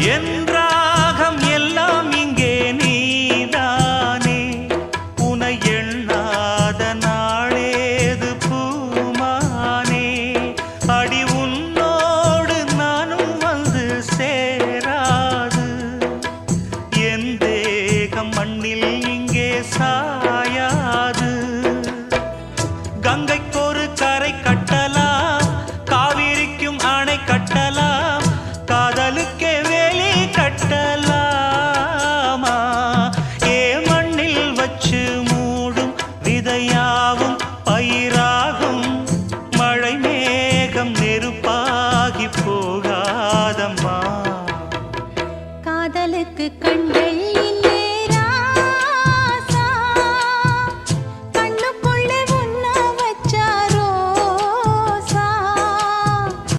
என் ராகம் எல்லாம் இங்கே நீதானே உனை எண்ணாத நாளேது பூமானே அடி உன்னோடு நானும் வந்து சேராது என் தேகம் மண்ணில் இங்கே சாயாது கங்கைக்கொரு கரை கட்டலாம் காவிரிக்கும் அணை கட்ட